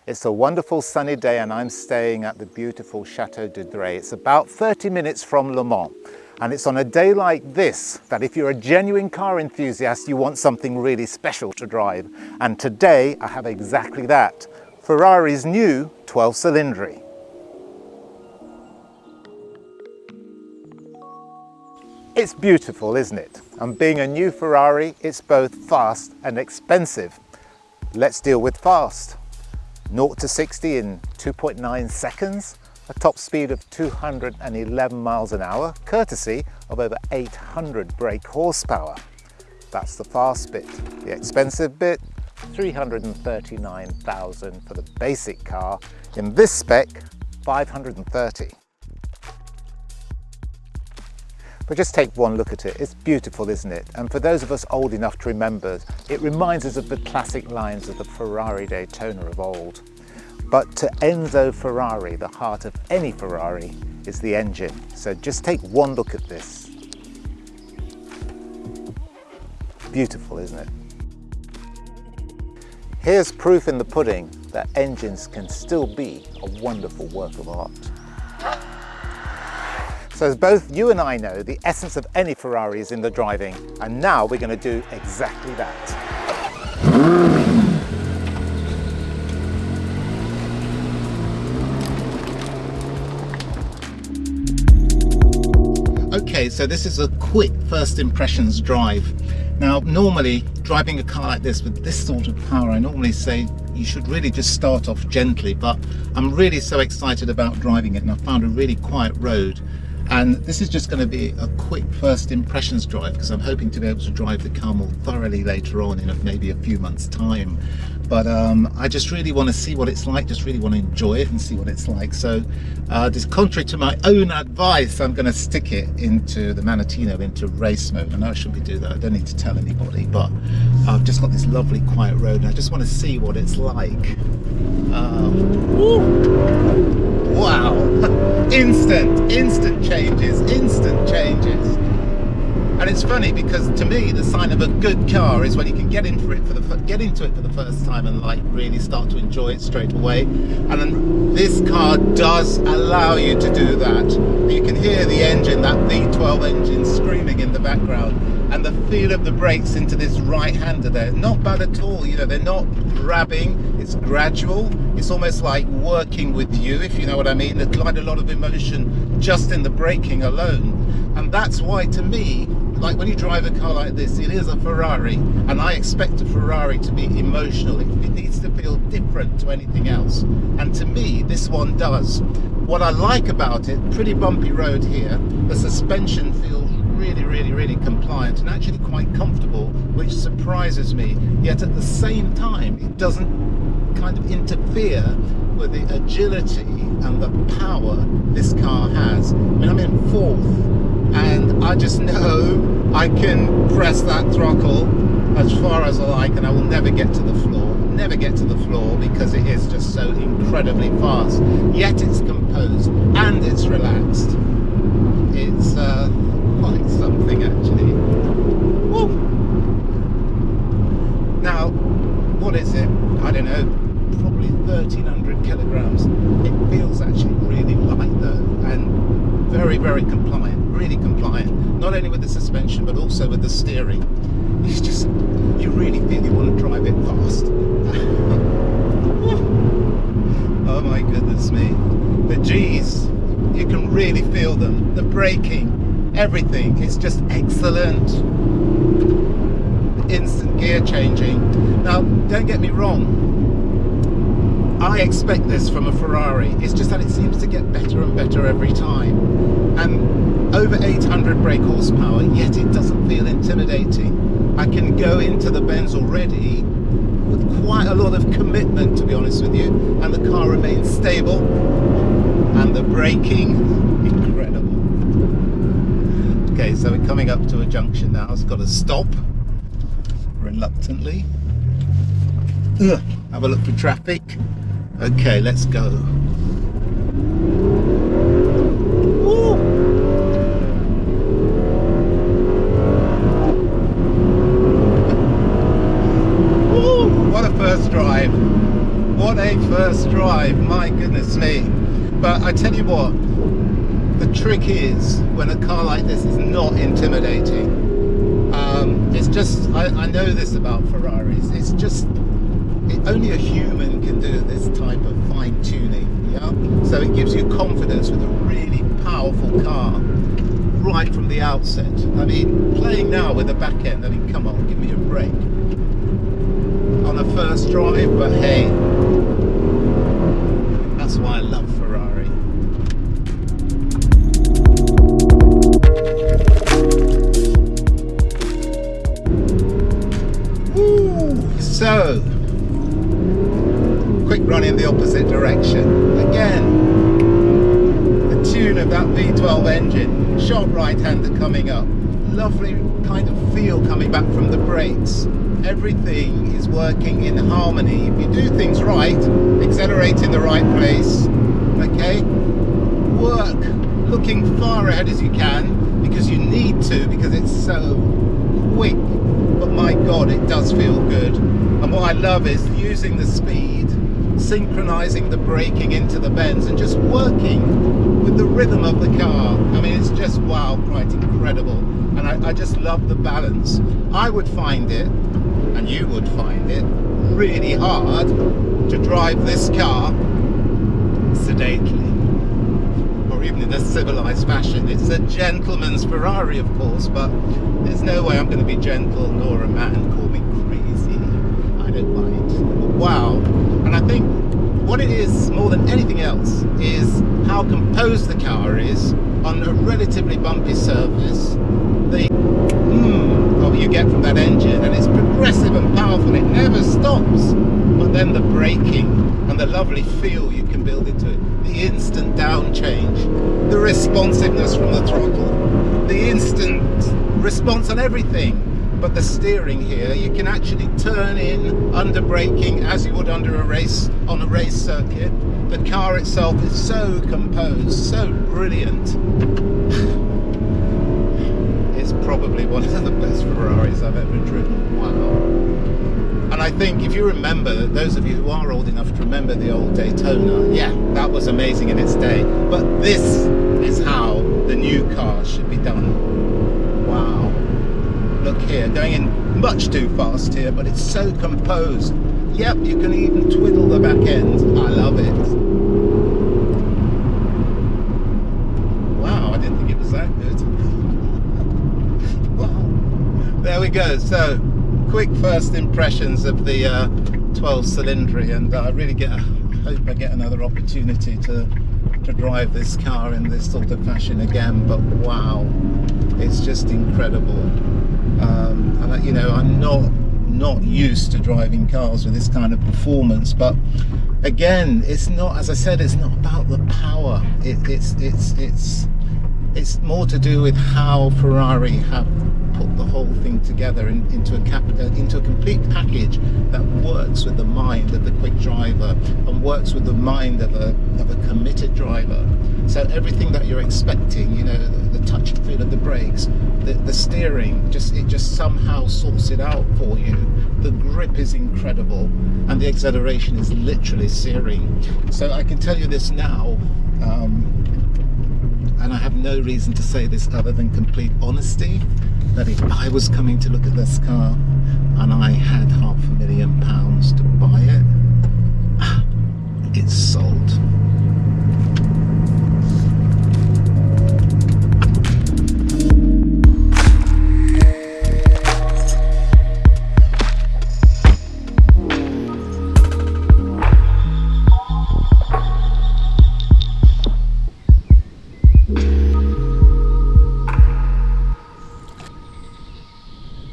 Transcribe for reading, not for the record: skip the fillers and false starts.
It's a wonderful sunny day and I'm staying at the beautiful Chateau de Dray. It's about 30 minutes from Le Mans. And it's on a day like this that if you're a genuine car enthusiast, you want something really special to drive. And today I have exactly that. Ferrari's new 12 Cilindri. It's beautiful, isn't it? And being a new Ferrari, it's both fast and expensive. Let's deal with fast. 0 to 60 in 2.9 seconds, a top speed of 211 miles an hour, courtesy of over 800 brake horsepower. That's the fast bit. The expensive bit, 339,000 for the basic car. In this spec, 530. But just take one look at it. It's beautiful, isn't it? And for those of us old enough to remember, it reminds us of the classic lines of the Ferrari Daytona of old. But to Enzo Ferrari, the heart of any Ferrari is the engine. So just take one look at this. Beautiful, isn't it? Here's proof in the pudding that engines can still be a wonderful work of art. So as both you and I know, the essence of any Ferrari is in the driving, and now we're going to do exactly that. Okay, so this is a quick first impressions drive. Now, normally driving a car like this with this sort of power, I normally say you should really just start off gently, but I'm really so excited about driving it and I found a really quiet road. And this is just going to be a quick first impressions drive because I'm hoping to be able to drive the car more thoroughly later on in maybe a few months' time. But I just really want to see what it's like, just really want to enjoy it and see what it's like. So just contrary to my own advice, I'm going to stick it into the Manatino into race mode. I know I shouldn't be doing that, I don't need to tell anybody, but I've just got this lovely quiet road and I just want to see what it's like. Wow, instant changes. And it's funny because to me the sign of a good car is when you can get into it for the first time and like really start to enjoy it straight away. And this car does allow you to do that. You can hear the engine, that V12 engine screaming in the background, and the feel of the brakes into this right-hander there. Not bad at all, you know, they're not grabbing, it's gradual. It's almost like working with you, if you know what I mean. There's quite a lot of emotion just in the braking alone. And that's why, to me, like when you drive a car like this, it is a Ferrari, and I expect a Ferrari to be emotional. It needs to feel different to anything else. And to me, this one does. What I like about it, pretty bumpy road here, the suspension feels really compliant and actually quite comfortable, which surprises me. Yet at the same time, it doesn't kind of interfere with the agility and the power this car has. I mean, I'm in fourth and I just know I can press that throttle as far as I like and I will never get to the floor because it is just so incredibly fast. Yet it's composed and it's relaxed. It's quite something actually. Woo. Now, what is it? I don't know, probably 1,300 kilograms. It feels actually really light though, and very compliant, really compliant. Not only with the suspension, but also with the steering. It's just, you really feel you want to drive it fast. Oh my goodness me. The G's, you can really feel them. The braking, everything is just excellent. Instant gear changing. Now, don't get me wrong, I expect this from a Ferrari. It's just that it seems to get better and better every time. And over 800 brake horsepower, yet it doesn't feel intimidating. I can go into the bends already with quite a lot of commitment, to be honest with you, and the car remains stable, and the braking, incredible. Okay, so we're coming up to a junction now. It's got to stop reluctantly. Have a look for traffic. Okay, let's go. Woo! Woo! What a first drive. What a great first drive, my goodness me. But I tell you what, the trick is when a car like this is not intimidating. It's just, I know this about Ferraris, it's just, only a human can do this type of fine tuning, yeah? So it gives you confidence with a really powerful car right from the outset. I mean, playing now with the back end, I mean, come on, give me a break. On a first drive, but hey, that's why I love Ferrari. Woo! So, quick run in the opposite direction. Again, the tune of that V12 engine, sharp right-hander coming up, lovely kind of feel coming back from the brakes. Everything is working in harmony. If you do things right, accelerate in the right place, okay, work looking far ahead as you can, because you need to, because it's so quick, but my God, it does feel good. And what I love is using the speed, synchronizing the braking into the bends, and just working with the rhythm of the car. I mean, it's just, wow, quite incredible. And I just love the balance. I would find it, and you would find it, really hard to drive this car sedately, or even in a civilized fashion. It's a gentleman's Ferrari, of course, but there's no way I'm going to be gentle nor a man. Call me crazy, I don't mind. Wow. And I think what it is more than anything else is how composed the car is on a relatively bumpy surface. The you get from that engine, and it's progressive and powerful, it never stops. But then the braking and the lovely feel you can build into it, the instant down change, the responsiveness from the throttle, the instant response on everything. But the steering here, you can actually turn in under braking as you would under a race, on a race circuit. The car itself is so composed, so brilliant. It's probably one of the best Ferraris I've ever driven. Wow. And I think if you remember, those of you who are old enough to remember the old Daytona, yeah, that was amazing in its day. But this is how the new car should be done. Wow. Look here, going in much too fast here, but it's so composed. Yep, you can even twiddle the back end. I love it. Wow, I didn't think it was that good. Wow. There we go. So, quick first impressions of the 12 Cilindri, and I really hope I get another opportunity to drive this car in this sort of fashion again. But wow, it's just incredible. And you know, I'm not used to driving cars with this kind of performance, but again, it's not, as I said, it's not about the power. It's more to do with how Ferrari have put the whole thing together into a complete package that works with the mind of the quick driver and works with the mind of a committed driver. So everything that you're expecting, you know, the touch and feel of the brakes, the steering, it just somehow sorts it out for you. The grip is incredible, and the acceleration is literally searing. So I can tell you this now, and I have no reason to say this other than complete honesty, that if I was coming to look at this car and I had £500,000 to buy it, it's sold.